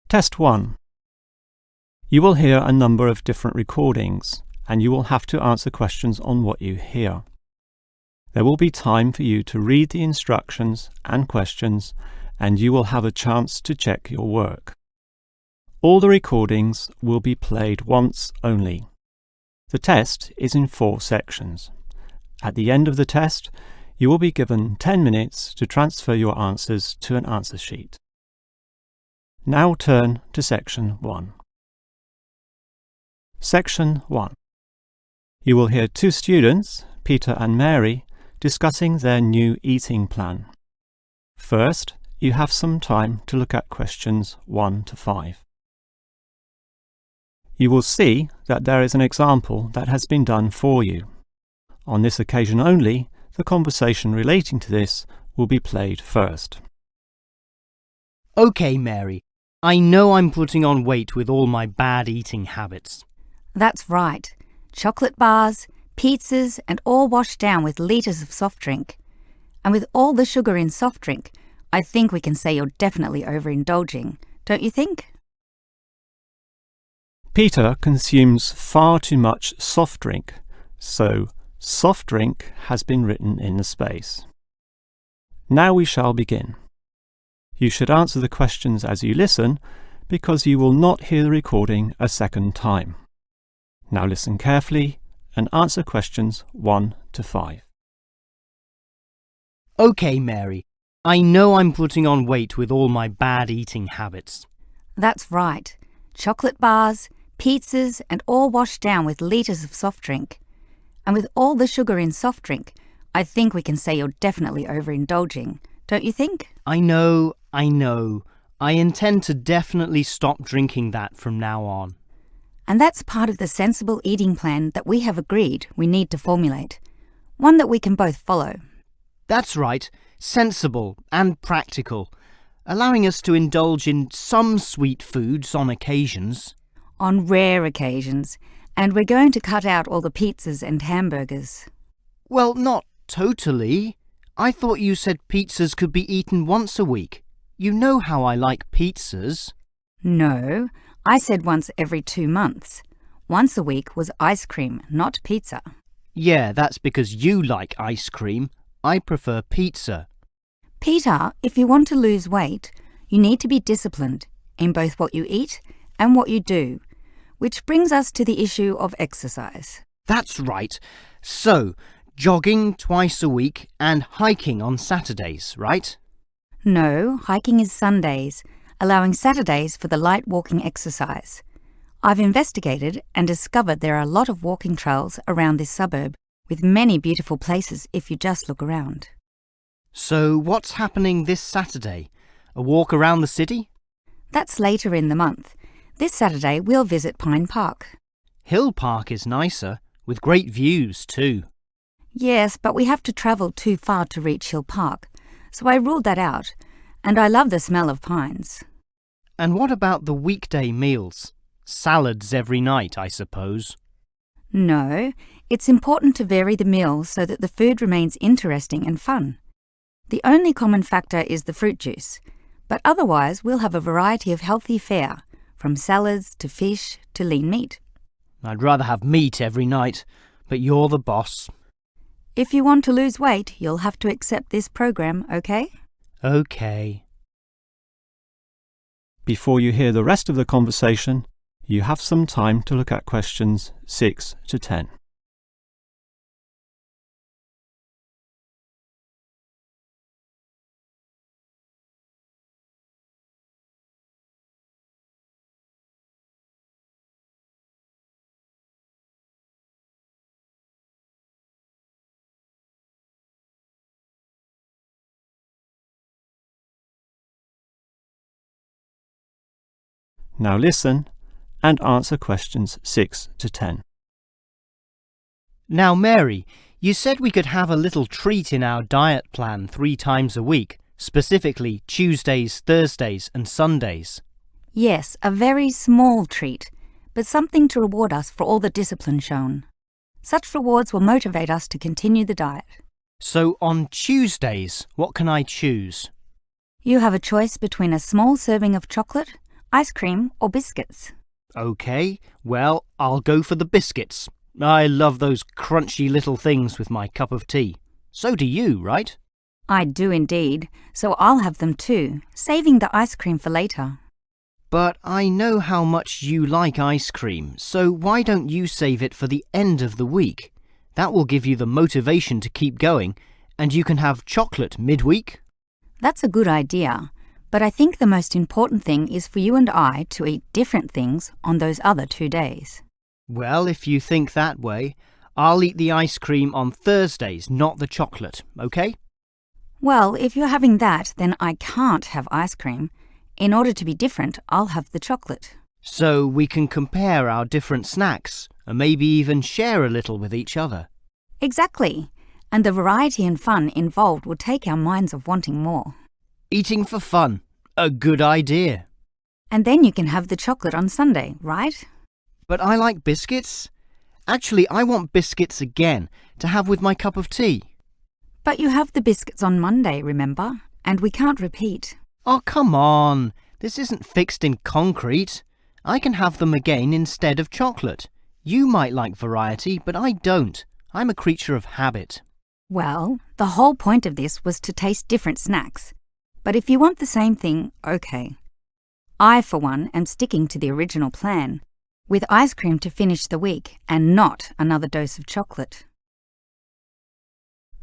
Test 1. You will hear a number of different recordings, and you will have to answer questions on what you hear. There will be time for you to read the instructions and questions, and you will have a chance to check your work. All the recordings will be played once only. The test is in 4 sections. At the end of the test, you will be given 10 minutes to transfer your answers to an answer sheet. Now turn to Section 1. Section 1. You will hear 2 students, Peter and Mary, discussing their new eating plan. First, you have some time to look at questions 1 to 5. You will see that there is an example that has been done for you. On this occasion only, the conversation relating to this will be played first. OK, Mary. I know I'm putting on weight with all my bad eating habits. That's right. Chocolate bars, pizzas, and all washed down with litres of soft drink. And with all the sugar in soft drink, I think we can say you're definitely overindulging, don't you think? Peter consumes far too much soft drink, so soft drink has been written in the space. Now we shall begin. You should answer the questions as you listen, because you will not hear the recording a second time. Now listen carefully and answer questions 1 to 5. OK, Mary. I know I'm putting on weight with all my bad eating habits. That's right. Chocolate bars, pizzas, and all washed down with litres of soft drink. And with all the sugar in soft drink, I think we can say you're definitely overindulging, don't you think? I know. I intend to definitely stop drinking that from now on. And that's part of the sensible eating plan that we have agreed we need to formulate. One that we can both follow. That's right. Sensible and practical, allowing us to indulge in some sweet foods on occasions. On rare occasions, and we're going to cut out all the pizzas and hamburgers. Well, not totally. I thought you said pizzas could be eaten once a week. You know how I like pizzas. No, I said once every 2 months. Once a week was ice cream, not pizza. Yeah, that's because you like ice cream. I prefer pizza. Peter, if you want to lose weight, you need to be disciplined in both what you eat and what you do, which brings us to the issue of exercise. That's right. So, jogging twice a week and hiking on Saturdays, right? No, hiking is Sundays, allowing Saturdays for the light walking exercise. I've investigated and discovered there are a lot of walking trails around this suburb, with many beautiful places if you just look around. So, what's happening this Saturday? A walk around the city? That's later in the month. This Saturday we'll visit Pine Park. Hill Park is nicer, with great views too. Yes, but we have to travel too far to reach Hill Park, so I ruled that out, and I love the smell of pines. And what about the weekday meals? Salads every night, I suppose. No, it's important to vary the meals so that the food remains interesting and fun. The only common factor is the fruit juice, but otherwise we'll have a variety of healthy fare, from salads to fish to lean meat. I'd rather have meat every night, but you're the boss. If you want to lose weight, you'll have to accept this program, okay? Okay. Before you hear the rest of the conversation, you have some time to look at questions 6 to 10. Now listen and answer questions 6 to 10. Now, Mary, you said we could have a little treat in our diet plan 3 times a week, specifically Tuesdays, Thursdays and Sundays. Yes, a very small treat, but something to reward us for all the discipline shown. Such rewards will motivate us to continue the diet. So on Tuesdays, what can I choose? You have a choice between a small serving of chocolate, ice cream or biscuits? OK, well, I'll go for the biscuits. I love those crunchy little things with my cup of tea. So do you, right? I do indeed, so I'll have them too, saving the ice cream for later. But I know how much you like ice cream, so why don't you save it for the end of the week? That will give you the motivation to keep going, and you can have chocolate midweek. That's a good idea, but I think the most important thing is for you and I to eat different things on those other 2 days. Well, if you think that way, I'll eat the ice cream on Thursdays, not the chocolate, OK? Well, if you're having that, then I can't have ice cream. In order to be different, I'll have the chocolate. So we can compare our different snacks and maybe even share a little with each other. Exactly. And the variety and fun involved will take our minds of wanting more. Eating for fun. A good idea. And then you can have the chocolate on Sunday, right? But I like biscuits. Actually, I want biscuits again to have with my cup of tea. But you have the biscuits on Monday, remember? And we can't repeat. Oh, come on. This isn't fixed in concrete. I can have them again instead of chocolate. You might like variety, but I don't. I'm a creature of habit. Well, the whole point of this was to taste different snacks. But if you want the same thing, OK. I, for one, am sticking to the original plan, with ice cream to finish the week and not another dose of chocolate.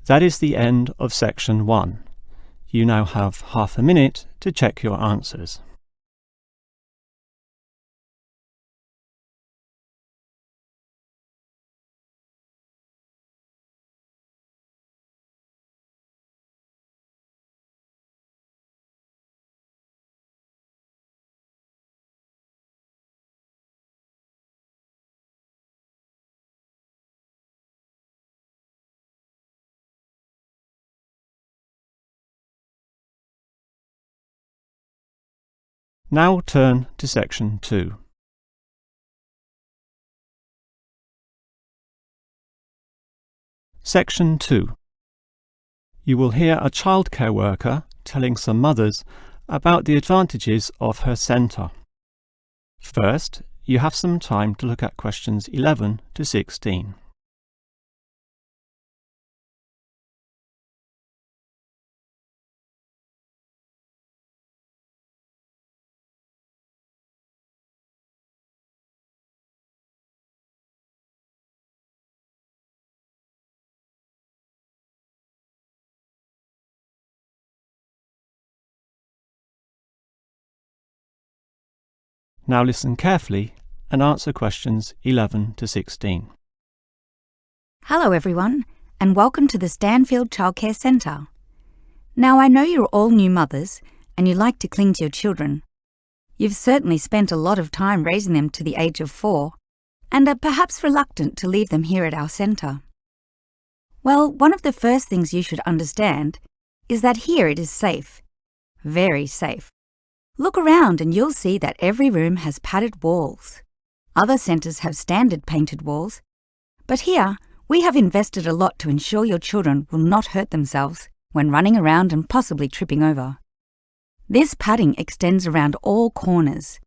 That is the end of section 1. You now have half a minute to check your answers. Now turn to section 2. Section 2. You will hear a childcare worker telling some mothers about the advantages of her centre. First, you have some time to look at questions 11 to 16. Now listen carefully and answer questions 11 to 16. Hello everyone, and welcome to the Stanfield Childcare Centre. Now I know you're all new mothers and you like to cling to your children. You've certainly spent a lot of time raising them to the age of 4 and are perhaps reluctant to leave them here at our centre. Well, one of the first things you should understand is that here it is safe. Very safe. Look around and you'll see that every room has padded walls. Other centres have standard painted walls, but here we have invested a lot to ensure your children will not hurt themselves when running around and possibly tripping over. This padding extends around all corners.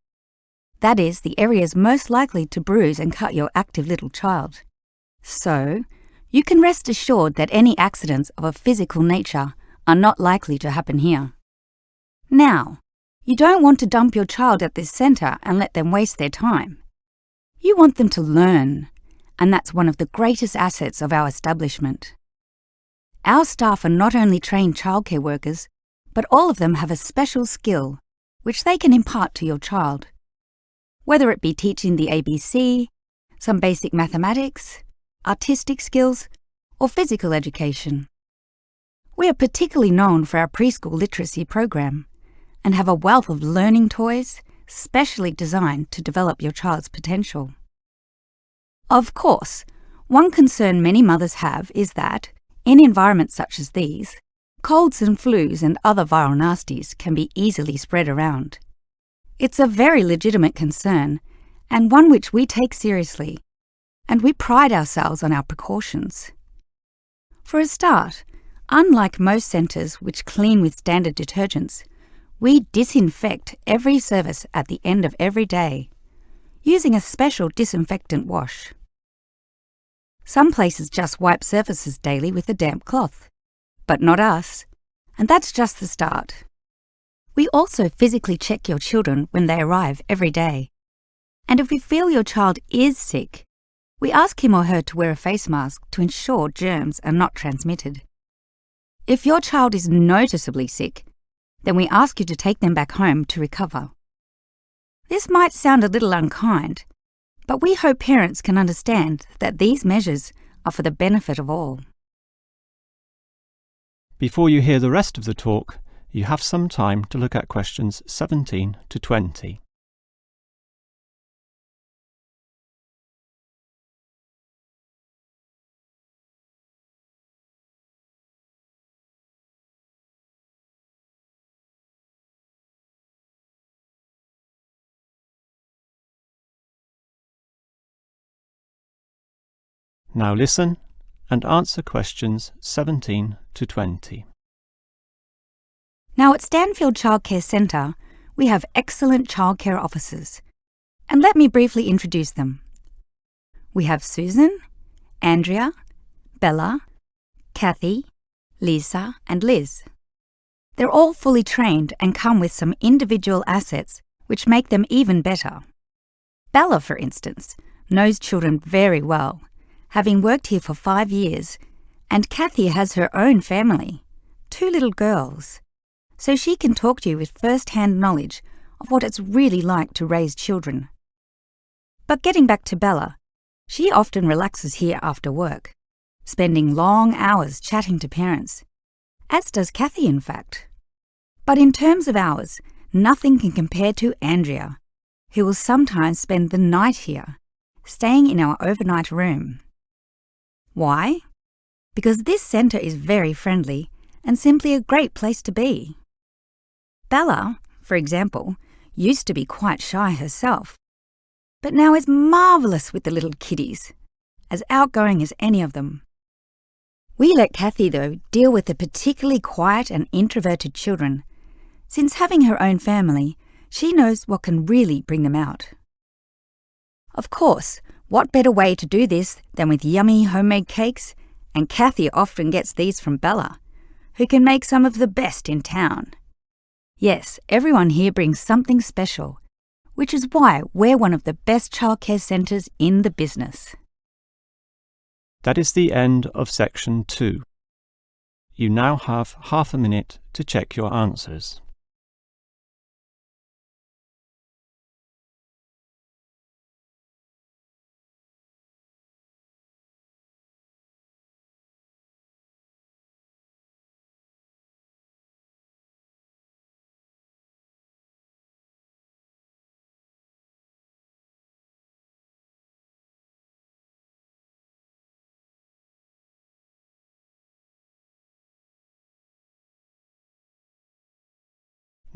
That is, the areas most likely to bruise and cut your active little child. So, you can rest assured that any accidents of a physical nature are not likely to happen here. Now, you don't want to dump your child at this centre and let them waste their time. You want them to learn, and that's one of the greatest assets of our establishment. Our staff are not only trained childcare workers, but all of them have a special skill which they can impart to your child. Whether it be teaching the ABC, some basic mathematics, artistic skills, or physical education. We are particularly known for our preschool literacy program, and have a wealth of learning toys specially designed to develop your child's potential. Of course, one concern many mothers have is that, in environments such as these, colds and flus and other viral nasties can be easily spread around. It's a very legitimate concern, and one which we take seriously, and we pride ourselves on our precautions. For a start, unlike most centres which clean with standard detergents, We disinfect every surface at the end of every day, using a special disinfectant wash. Some places just wipe surfaces daily with a damp cloth, but not us, and that's just the start. We also physically check your children when they arrive every day. And if we feel your child is sick, we ask him or her to wear a face mask to ensure germs are not transmitted. If your child is noticeably sick, then we ask you to take them back home to recover. This might sound a little unkind, but we hope parents can understand that these measures are for the benefit of all. Before you hear the rest of the talk, you have some time to look at questions 17 to 20. Now listen and answer questions 17 to 20. Now at Stanfield Childcare Centre, we have excellent childcare officers. And let me briefly introduce them. We have Susan, Andrea, Bella, Kathy, Lisa and Liz. They're all fully trained and come with some individual assets which make them even better. Bella, for instance, knows children very well, having worked here for 5 years, and Kathy has her own family, 2 little girls, so she can talk to you with first-hand knowledge of what it's really like to raise children. But getting back to Bella, she often relaxes here after work, spending long hours chatting to parents, as does Kathy in fact. But in terms of hours, nothing can compare to Andrea, who will sometimes spend the night here, staying in our overnight room. Why? Because this centre is very friendly and simply a great place to be. Bella, for example, used to be quite shy herself, but now is marvellous with the little kiddies, as outgoing as any of them. We let Kathy, though, deal with the particularly quiet and introverted children, since having her own family, she knows what can really bring them out. Of course, what better way to do this than with yummy homemade cakes, and Kathy often gets these from Bella, who can make some of the best in town. Yes, everyone here brings something special, which is why we're one of the best childcare centres in the business. That is the end of section 2. You now have half a minute to check your answers.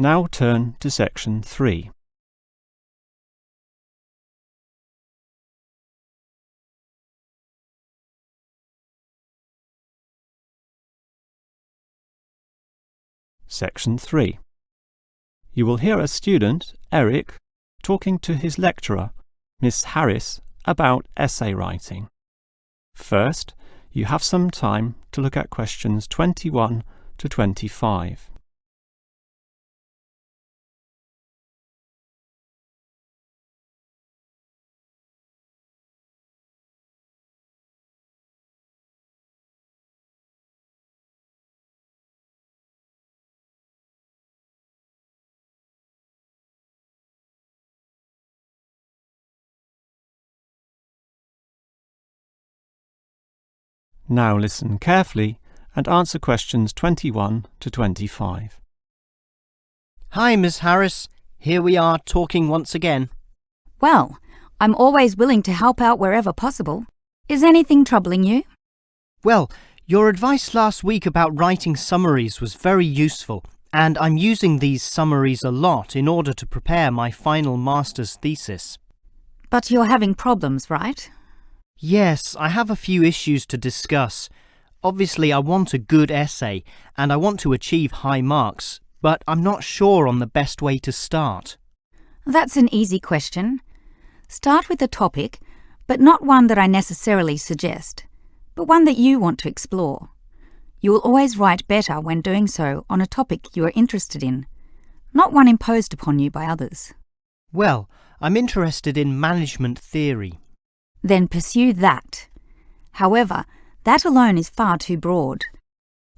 Now turn to section 3. Section 3. You will hear a student, Eric, talking to his lecturer, Miss Harris, about essay writing. First, you have some time to look at questions 21 to 25. Now listen carefully and answer questions 21 to 25. Hi, Miss Harris. Here we are talking once again. Well, I'm always willing to help out wherever possible. Is anything troubling you? Well, your advice last week about writing summaries was very useful, and I'm using these summaries a lot in order to prepare my final master's thesis. But you're having problems, right? Yes, I have a few issues to discuss. Obviously, I want a good essay, and I want to achieve high marks, but I'm not sure on the best way to start. That's an easy question. Start with a topic, but not one that I necessarily suggest, but one that you want to explore. You will always write better when doing so on a topic you are interested in, not one imposed upon you by others. Well, I'm interested in management theory. Then pursue that. However, that alone is far too broad.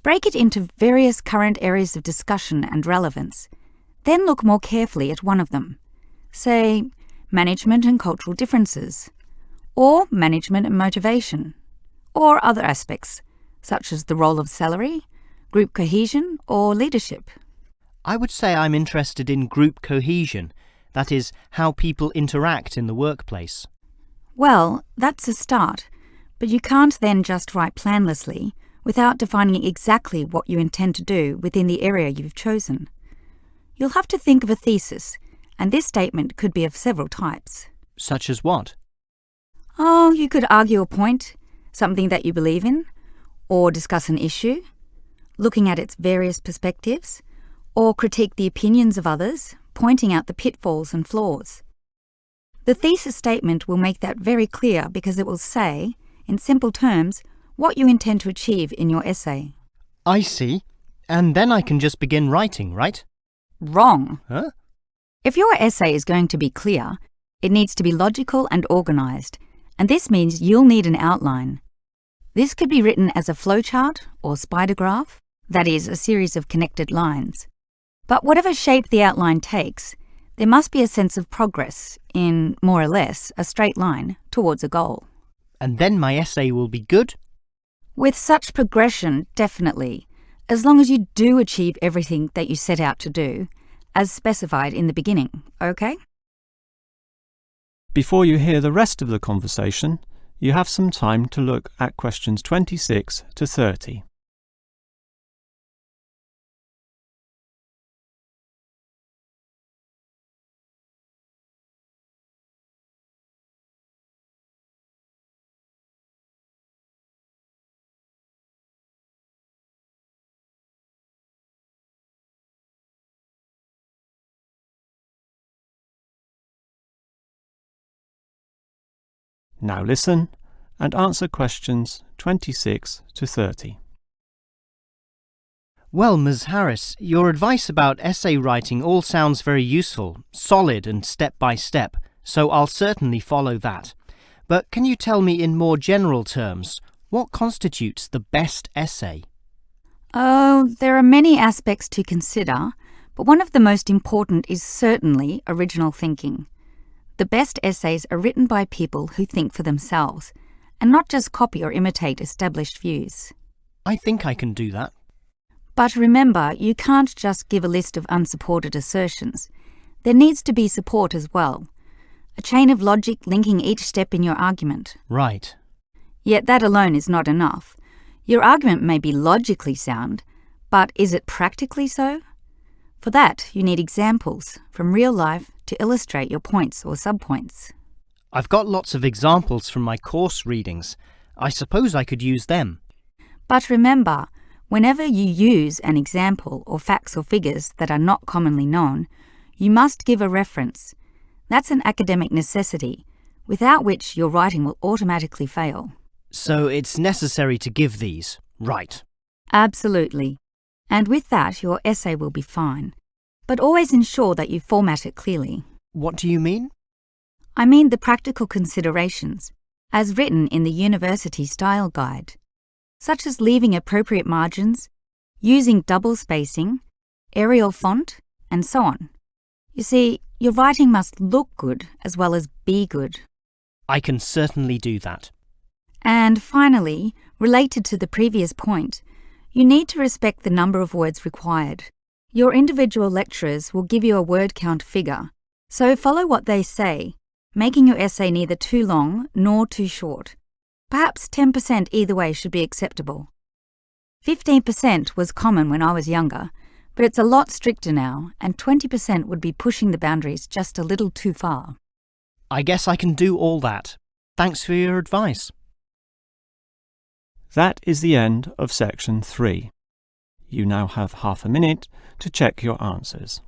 Break it into various current areas of discussion and relevance. Then look more carefully at one of them. Say, management and cultural differences, or management and motivation, or other aspects, such as the role of salary, group cohesion, or leadership. I would say I'm interested in group cohesion, that is, how people interact in the workplace. Well, that's a start, but you can't then just write planlessly without defining exactly what you intend to do within the area you've chosen. You'll have to think of a thesis, and this statement could be of several types. Such as what? Oh, you could argue a point, something that you believe in, or discuss an issue, looking at its various perspectives, or critique the opinions of others, pointing out the pitfalls and flaws. The thesis statement will make that very clear because it will say, in simple terms, what you intend to achieve in your essay. I see. And then I can just begin writing, right? Wrong. Huh? If your essay is going to be clear, it needs to be logical and organised, and this means you'll need an outline. This could be written as a flowchart or spider graph, that is, a series of connected lines. But whatever shape the outline takes, there must be a sense of progress in, more or less, a straight line towards a goal. And then my essay will be good? With such progression, definitely, as long as you do achieve everything that you set out to do, as specified in the beginning, okay? Before you hear the rest of the conversation, you have some time to look at questions 26 to 30. Now listen and answer questions 26 to 30. Well, Ms. Harris, your advice about essay writing all sounds very useful, solid and step by step, so I'll certainly follow that. But can you tell me in more general terms, what constitutes the best essay? Oh, there are many aspects to consider, but one of the most important is certainly original thinking. The best essays are written by people who think for themselves, and not just copy or imitate established views. I think I can do that. But remember, you can't just give a list of unsupported assertions. There needs to be support as well. A chain of logic linking each step in your argument. Right. Yet that alone is not enough. Your argument may be logically sound, but is it practically so? For that, you need examples from real life to illustrate your points or subpoints. I've got lots of examples from my course readings. I suppose I could use them. But remember, whenever you use an example or facts or figures that are not commonly known, you must give a reference. That's an academic necessity, without which your writing will automatically fail. So it's necessary to give these, right? Absolutely. And with that, your essay will be fine. But always ensure that you format it clearly. What do you mean? I mean the practical considerations, as written in the University Style Guide, such as leaving appropriate margins, using double spacing, Arial font, and so on. You see, your writing must look good as well as be good. I can certainly do that. And finally, related to the previous point, you need to respect the number of words required. Your individual lecturers will give you a word count figure, so follow what they say, making your essay neither too long nor too short. Perhaps 10% either way should be acceptable. 15% was common when I was younger, but it's a lot stricter now, and 20% would be pushing the boundaries just a little too far. I guess I can do all that. Thanks for your advice. That is the end of section 3. You now have half a minute to check your answers.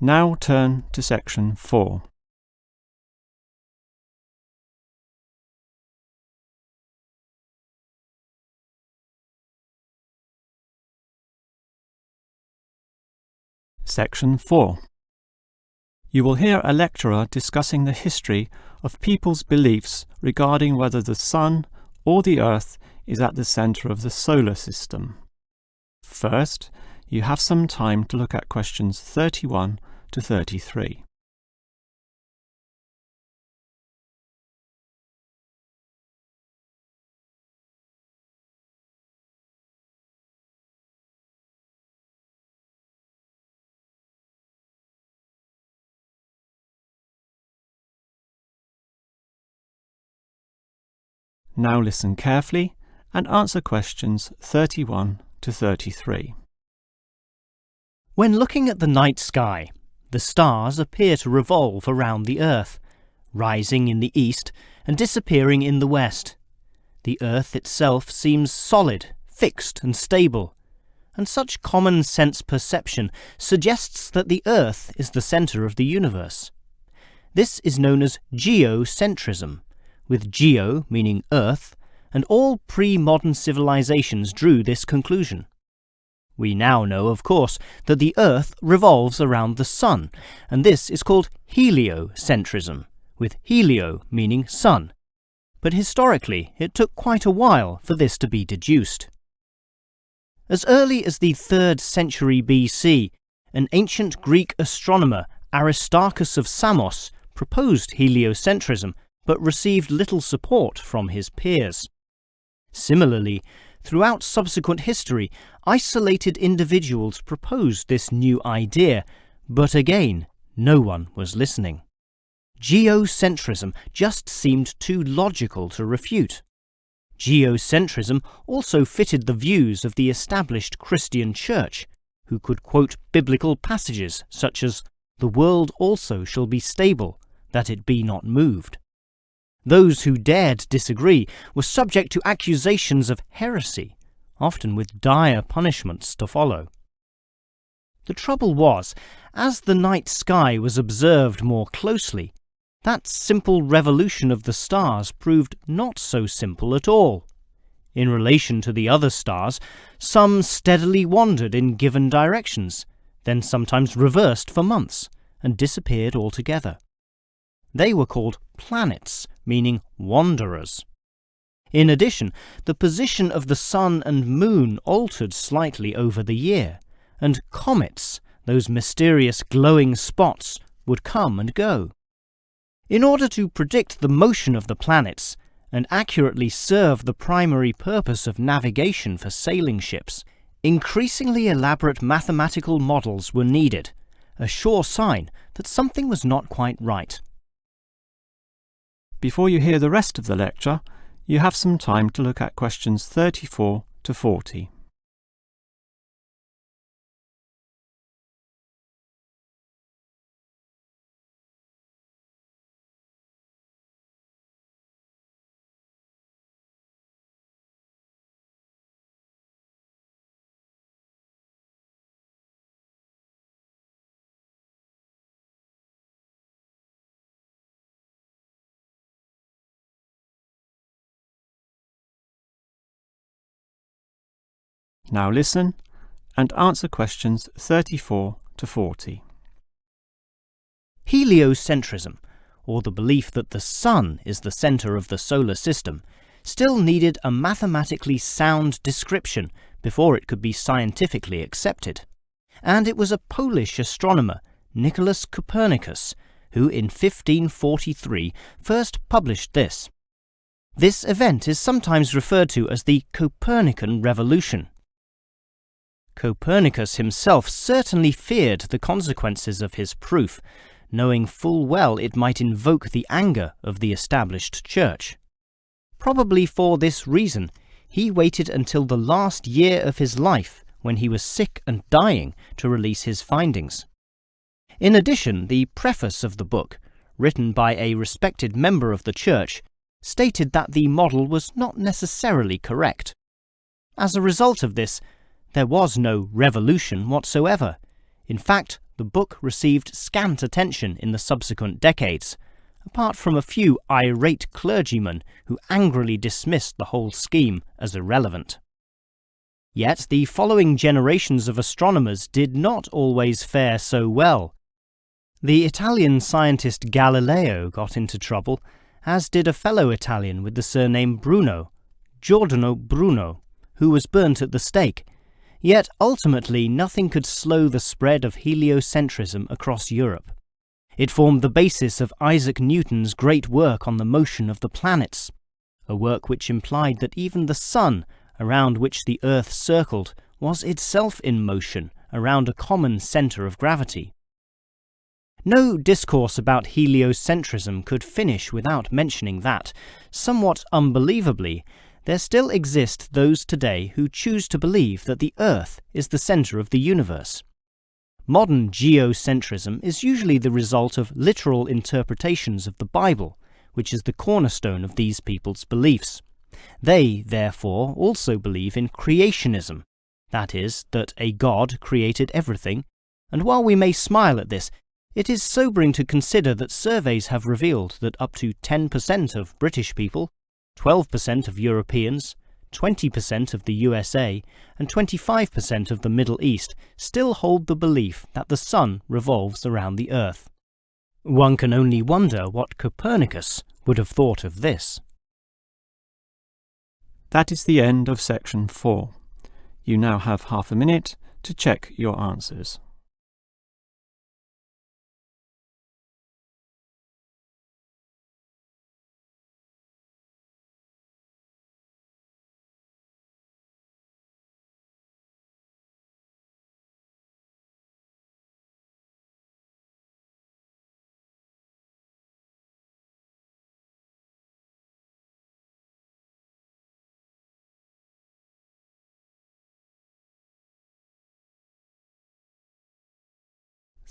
Now turn to section 4. Section 4. You will hear a lecturer discussing the history of people's beliefs regarding whether the Sun or the Earth is at the centre of the solar system. First, you have some time to look at questions 31 to 33. Now listen carefully and answer questions 31 to 33. When looking at the night sky, the stars appear to revolve around the Earth, rising in the east and disappearing in the west. The Earth itself seems solid, fixed and stable, and such common sense perception suggests that the Earth is the centre of the universe. This is known as geocentrism, with geo meaning Earth, and all pre-modern civilizations drew this conclusion. We now know, of course, that the Earth revolves around the Sun, and this is called heliocentrism, with helio meaning sun. But historically, it took quite a while for this to be deduced. As early as the 3rd century BC, an ancient Greek astronomer, Aristarchus of Samos, proposed heliocentrism, but received little support from his peers. Similarly, throughout subsequent history, isolated individuals proposed this new idea, but again, no one was listening. Geocentrism just seemed too logical to refute. Geocentrism also fitted the views of the established Christian Church, who could quote biblical passages such as, "The world also shall be stable, that it be not moved." Those who dared disagree were subject to accusations of heresy, often with dire punishments to follow. The trouble was, as the night sky was observed more closely, that simple revolution of the stars proved not so simple at all. In relation to the other stars, some steadily wandered in given directions, then sometimes reversed for months, and disappeared altogether. They were called planets, meaning wanderers. In addition, the position of the Sun and Moon altered slightly over the year, and comets, those mysterious glowing spots, would come and go. In order to predict the motion of the planets, and accurately serve the primary purpose of navigation for sailing ships, increasingly elaborate mathematical models were needed, a sure sign that something was not quite right. Before you hear the rest of the lecture, you have some time to look at questions 34 to 40. Now listen and answer questions 34 to 40. Heliocentrism, or the belief that the Sun is the centre of the solar system, still needed a mathematically sound description before it could be scientifically accepted. And it was a Polish astronomer, Nicholas Copernicus, who in 1543 first published this. This event is sometimes referred to as the Copernican Revolution. Copernicus himself certainly feared the consequences of his proof, knowing full well it might invoke the anger of the established church. Probably for this reason, he waited until the last year of his life, when he was sick and dying, to release his findings. In addition, the preface of the book, written by a respected member of the church, stated that the model was not necessarily correct. As a result of this, there was no revolution whatsoever. In fact, the book received scant attention in the subsequent decades, apart from a few irate clergymen who angrily dismissed the whole scheme as irrelevant. Yet the following generations of astronomers did not always fare so well. The Italian scientist Galileo got into trouble, as did a fellow Italian with the surname Bruno, Giordano Bruno, who was burnt at the stake. Yet ultimately nothing could slow the spread of heliocentrism across Europe. It formed the basis of Isaac Newton's great work on the motion of the planets, a work which implied that even the sun, around which the Earth circled, was itself in motion around a common centre of gravity. No discourse about heliocentrism could finish without mentioning that, somewhat unbelievably, there still exist those today who choose to believe that the Earth is the centre of the universe. Modern geocentrism is usually the result of literal interpretations of the Bible, which is the cornerstone of these people's beliefs. They, therefore, also believe in creationism, that is, that a God created everything, and while we may smile at this, it is sobering to consider that surveys have revealed that up to 10% of British people, 12% of Europeans, 20% of the USA, and 25% of the Middle East still hold the belief that the sun revolves around the Earth. One can only wonder what Copernicus would have thought of this. That is the end of section 4. You now have half a minute to check your answers.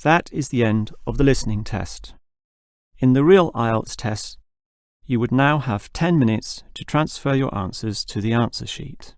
That is the end of the listening test. In the real IELTS test, you would now have 10 minutes to transfer your answers to the answer sheet.